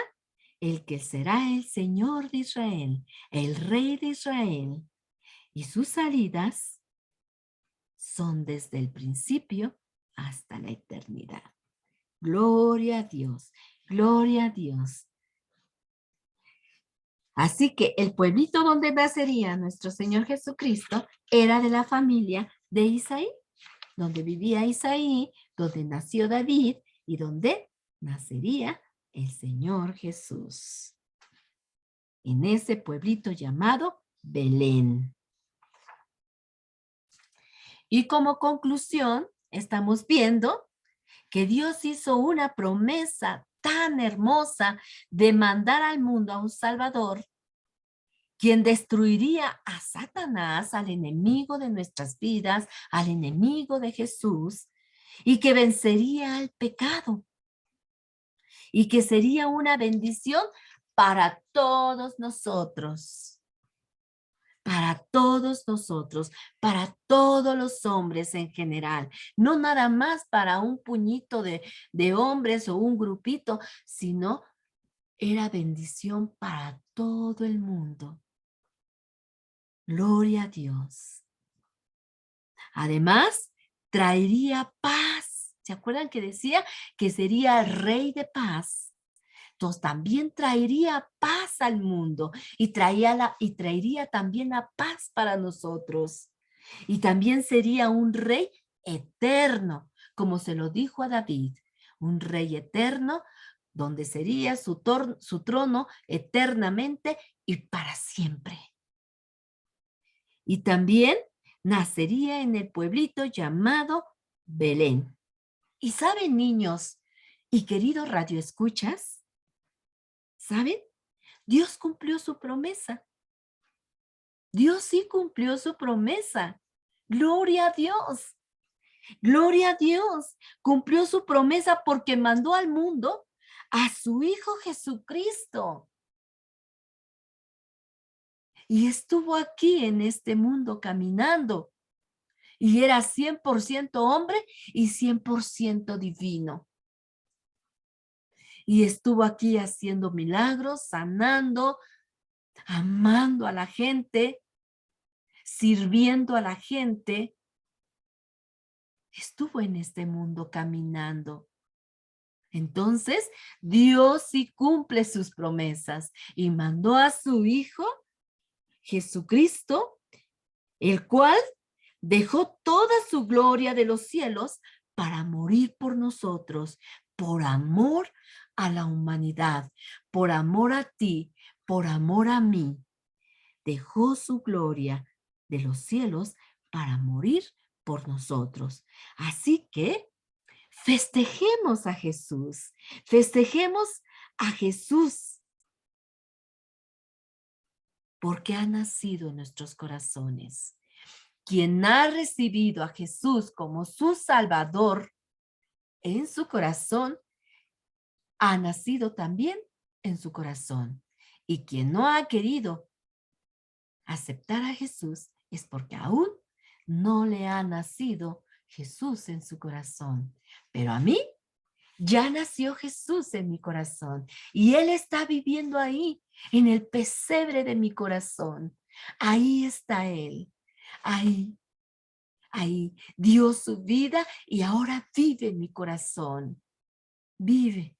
el que será el Señor de Israel, el Rey de Israel. Y sus salidas son desde el principio hasta la eternidad. Gloria a Dios, gloria a Dios. Así que el pueblito donde nacería nuestro Señor Jesucristo era de la familia de Isaí, donde vivía Isaí, donde nació David y donde nacería el Señor Jesús. En ese pueblito llamado Belén. Y como conclusión, estamos viendo que Dios hizo una promesa tan hermosa de mandar al mundo a un Salvador, quien destruiría a Satanás, al enemigo de nuestras vidas, al enemigo de Jesús, y que vencería al pecado, y que sería una bendición para todos nosotros. para todos nosotros, para todos los hombres en general, no nada más para un puñito de hombres o un grupito, sino era bendición para todo el mundo. Gloria a Dios. Además, traería paz. ¿Se acuerdan que decía que sería el rey de paz? Entonces también traería paz al mundo y traería también la paz para nosotros. Y también sería un rey eterno, como se lo dijo a David, un rey eterno donde sería su trono eternamente y para siempre. Y también nacería en el pueblito llamado Belén. Y saben, niños y queridos radioescuchas, ¿saben? Dios cumplió su promesa. Dios sí cumplió su promesa. Gloria a Dios. Gloria a Dios. Cumplió su promesa porque mandó al mundo a su Hijo Jesucristo. Y estuvo aquí en este mundo caminando. Y era 100% hombre y 100% divino. Y estuvo aquí haciendo milagros, sanando, amando a la gente, sirviendo a la gente. Estuvo en este mundo caminando. Entonces, Dios sí cumple sus promesas y mandó a su Hijo, Jesucristo, el cual dejó toda su gloria de los cielos para morir por nosotros, por amor a la humanidad, por amor a ti, por amor a mí. Dejó su gloria de los cielos para morir por nosotros. Así que festejemos a Jesús, festejemos a Jesús, porque ha nacido en nuestros corazones. Quien ha recibido a Jesús como su Salvador en su corazón, ha nacido también en su corazón. Y quien no ha querido aceptar a Jesús es porque aún no le ha nacido Jesús en su corazón. Pero a mí ya nació Jesús en mi corazón y Él está viviendo ahí, en el pesebre de mi corazón. Ahí está Él, ahí dio su vida y ahora vive en mi corazón. Vive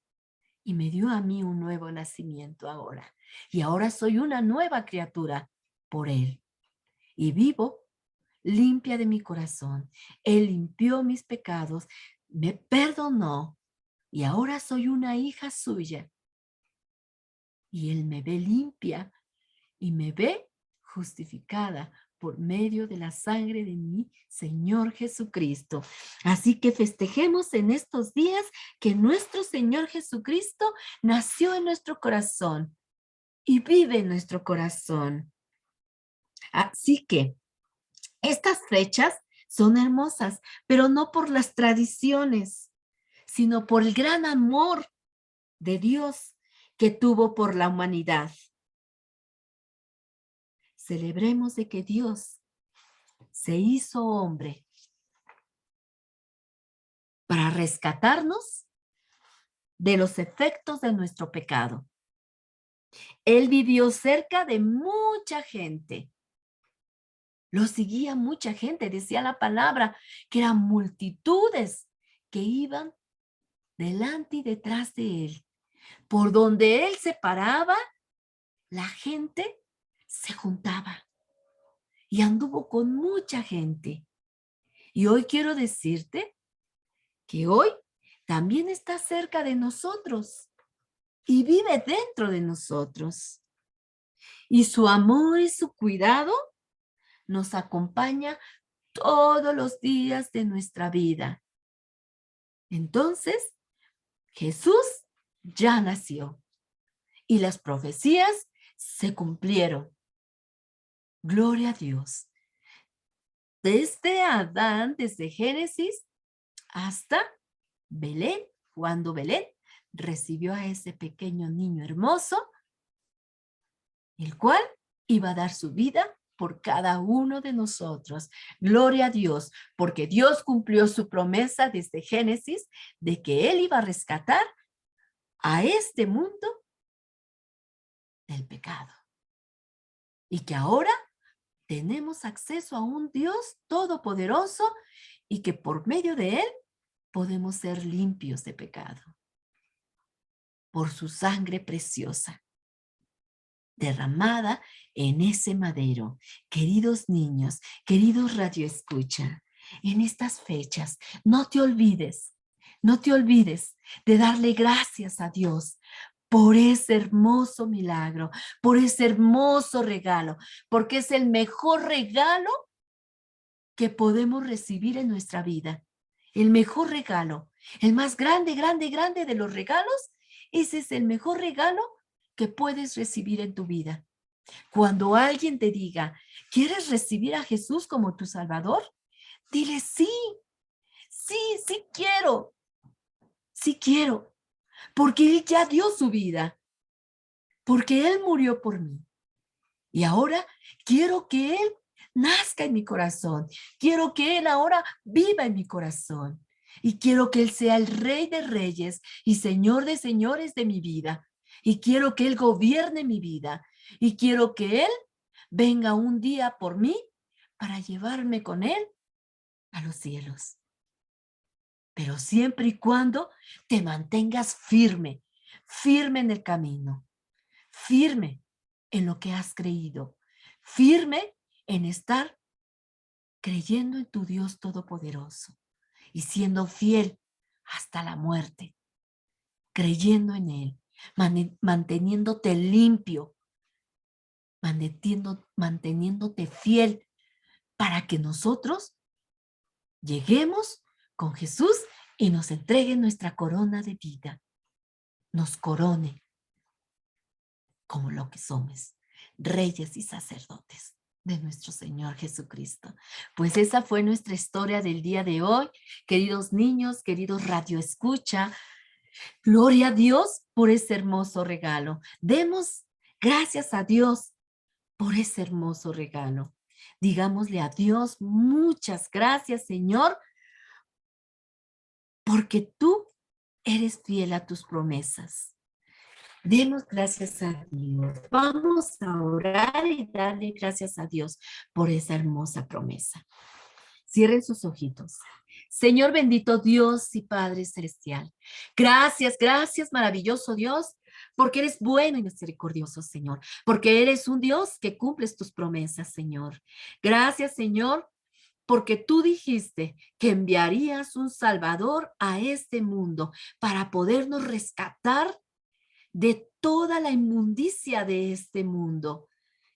y me dio a mí un nuevo nacimiento ahora. Y ahora soy una nueva criatura por Él. Y vivo limpia de mi corazón. Él limpió mis pecados, me perdonó y ahora soy una hija suya. Y Él me ve limpia y me ve justificada por medio de la sangre de mi Señor Jesucristo. Así que festejemos en estos días que nuestro Señor Jesucristo nació en nuestro corazón y vive en nuestro corazón. Así que estas fechas son hermosas, pero no por las tradiciones, sino por el gran amor de Dios que tuvo por la humanidad. Celebremos de que Dios se hizo hombre para rescatarnos de los efectos de nuestro pecado. Él vivió cerca de mucha gente. Lo seguía mucha gente, decía la palabra, que eran multitudes que iban delante y detrás de él. Por donde él se paraba, la gente se juntaba y anduvo con mucha gente. Y hoy quiero decirte que hoy también está cerca de nosotros y vive dentro de nosotros. Y su amor y su cuidado nos acompaña todos los días de nuestra vida. Entonces, Jesús ya nació y las profecías se cumplieron. Gloria a Dios. Desde Adán, desde Génesis, hasta Belén, cuando Belén recibió a ese pequeño niño hermoso, el cual iba a dar su vida por cada uno de nosotros. Gloria a Dios, porque Dios cumplió su promesa desde Génesis de que Él iba a rescatar a este mundo del pecado. Y que ahora tenemos acceso a un Dios todopoderoso y que por medio de Él podemos ser limpios de pecado. Por su sangre preciosa, derramada en ese madero. Queridos niños, queridos radioescucha, en estas fechas, no te olvides de darle gracias a Dios por ese hermoso milagro, por ese hermoso regalo, porque es el mejor regalo que podemos recibir en nuestra vida. El mejor regalo, el más grande, grande, grande de los regalos, ese es el mejor regalo que puedes recibir en tu vida. Cuando alguien te diga, ¿quieres recibir a Jesús como tu Salvador? Dile sí, sí, sí quiero, porque Él ya dio su vida, porque Él murió por mí. Y ahora quiero que Él nazca en mi corazón. Quiero que Él ahora viva en mi corazón. Y quiero que Él sea el Rey de Reyes y Señor de Señores de mi vida. Y quiero que Él gobierne mi vida. Y quiero que Él venga un día por mí para llevarme con Él a los cielos. Pero siempre y cuando te mantengas firme, firme en el camino, firme en lo que has creído, firme en estar creyendo en tu Dios Todopoderoso y siendo fiel hasta la muerte, creyendo en Él, manteniéndote limpio, manteniéndote fiel para que nosotros lleguemos con Jesús y nos entregue nuestra corona de vida, nos corone como lo que somos, reyes y sacerdotes de nuestro Señor Jesucristo. Pues esa fue nuestra historia del día de hoy, queridos niños, queridos radioescucha. Gloria a Dios por ese hermoso regalo. Demos gracias a Dios por ese hermoso regalo. Digámosle a Dios muchas gracias, Señor, porque tú eres fiel a tus promesas. Demos gracias a Dios. Vamos a orar y darle gracias a Dios por esa hermosa promesa. Cierren sus ojitos. Señor bendito Dios y Padre Celestial. Gracias, gracias, maravilloso Dios, porque eres bueno y misericordioso, Señor. Porque eres un Dios que cumples tus promesas, Señor. Gracias, Señor, porque tú dijiste que enviarías un Salvador a este mundo para podernos rescatar de toda la inmundicia de este mundo.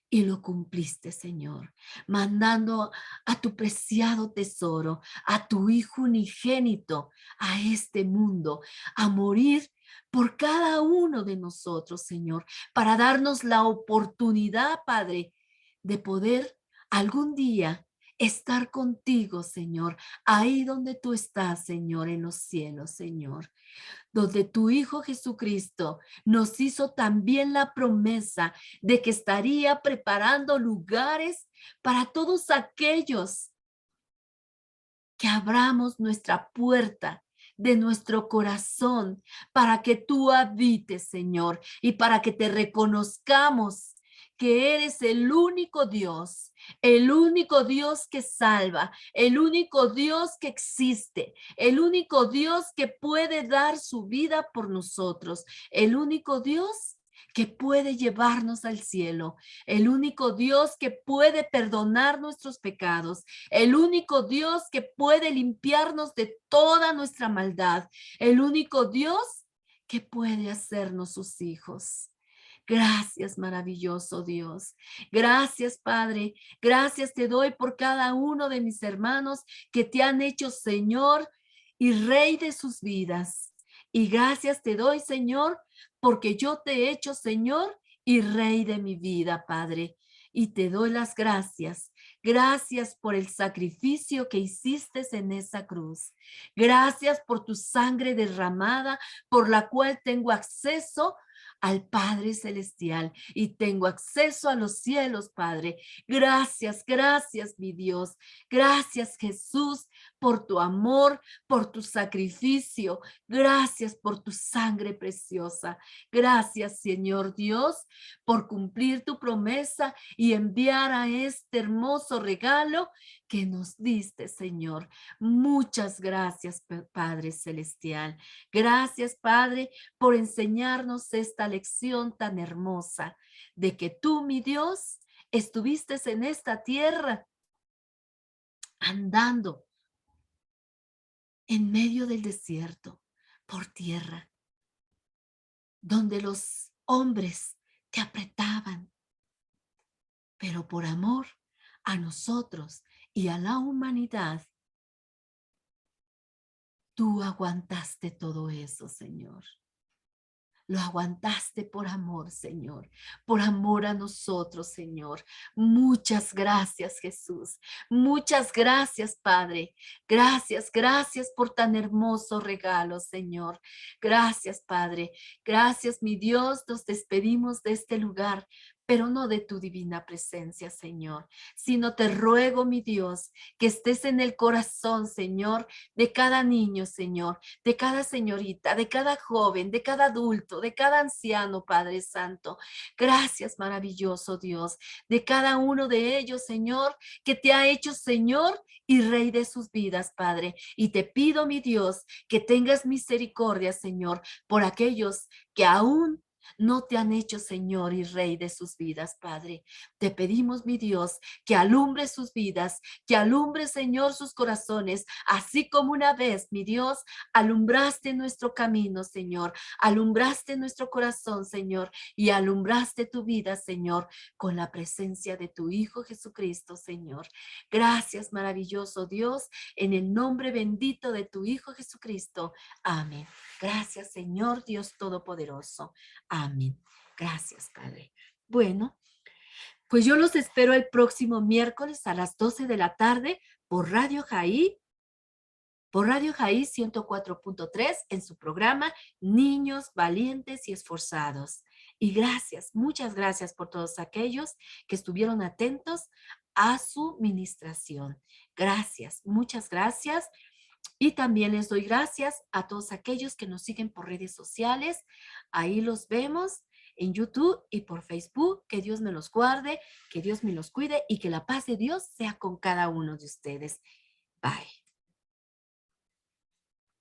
Y lo cumpliste, Señor, mandando a tu preciado tesoro, a tu Hijo unigénito, a este mundo, a morir por cada uno de nosotros, Señor, para darnos la oportunidad, Padre, de poder algún día estar contigo, Señor, ahí donde tú estás, Señor, en los cielos, Señor, donde tu Hijo Jesucristo nos hizo también la promesa de que estaría preparando lugares para todos aquellos que abramos nuestra puerta de nuestro corazón para que tú habites, Señor, y para que te reconozcamos que eres el único Dios que salva, el único Dios que existe, el único Dios que puede dar su vida por nosotros, el único Dios que puede llevarnos al cielo, el único Dios que puede perdonar nuestros pecados, el único Dios que puede limpiarnos de toda nuestra maldad, el único Dios que puede hacernos sus hijos. Gracias, maravilloso Dios. Gracias, Padre. Gracias te doy por cada uno de mis hermanos que te han hecho Señor y Rey de sus vidas. Y gracias te doy, Señor, porque yo te he hecho Señor y Rey de mi vida, Padre. Y te doy las gracias. Gracias por el sacrificio que hiciste en esa cruz. Gracias por tu sangre derramada, por la cual tengo acceso al Padre Celestial y tengo acceso a los cielos, Padre. Gracias, gracias, mi Dios. Gracias, Jesús, por tu amor, por tu sacrificio. Gracias por tu sangre preciosa. Gracias, Señor Dios, por cumplir tu promesa y enviar a este hermoso regalo que nos diste, Señor. Muchas gracias, Padre Celestial. Gracias, Padre, por enseñarnos esta lección tan hermosa de que tú, mi Dios, estuviste en esta tierra andando en medio del desierto, por tierra, donde los hombres te apretaban, pero por amor a nosotros y a la humanidad, tú aguantaste todo eso, Señor. Lo aguantaste por amor, Señor, por amor a nosotros, Señor. Muchas gracias, Jesús. Muchas gracias, Padre. Gracias, gracias por tan hermoso regalo, Señor. Gracias, Padre. Gracias, mi Dios. Nos despedimos de este lugar, pero no de tu divina presencia, Señor, sino te ruego, mi Dios, que estés en el corazón, Señor, de cada niño, Señor, de cada señorita, de cada joven, de cada adulto, de cada anciano, Padre Santo. Gracias, maravilloso Dios, de cada uno de ellos, Señor, que te ha hecho Señor y Rey de sus vidas, Padre. Y te pido, mi Dios, que tengas misericordia, Señor, por aquellos que aún no te han hecho Señor y Rey de sus vidas, Padre. Te pedimos, mi Dios, que alumbre sus vidas, que alumbre, Señor, sus corazones, así como una vez, mi Dios, alumbraste nuestro camino, Señor, alumbraste nuestro corazón, Señor, y alumbraste tu vida, Señor, con la presencia de tu Hijo Jesucristo, Señor. Gracias, maravilloso Dios, en el nombre bendito de tu Hijo Jesucristo. Amén. Gracias, Señor Dios Todopoderoso. Amén. Gracias, Padre. Bueno, pues yo los espero el próximo miércoles a las 12 de la tarde por Radio Jaí 104.3 en su programa Niños Valientes y Esforzados. Y gracias, muchas gracias por todos aquellos que estuvieron atentos a su ministración. Gracias, muchas gracias. Y también les doy gracias a todos aquellos que nos siguen por redes sociales. Ahí los vemos en YouTube y por Facebook. Que Dios me los guarde, que Dios me los cuide y que la paz de Dios sea con cada uno de ustedes. Bye.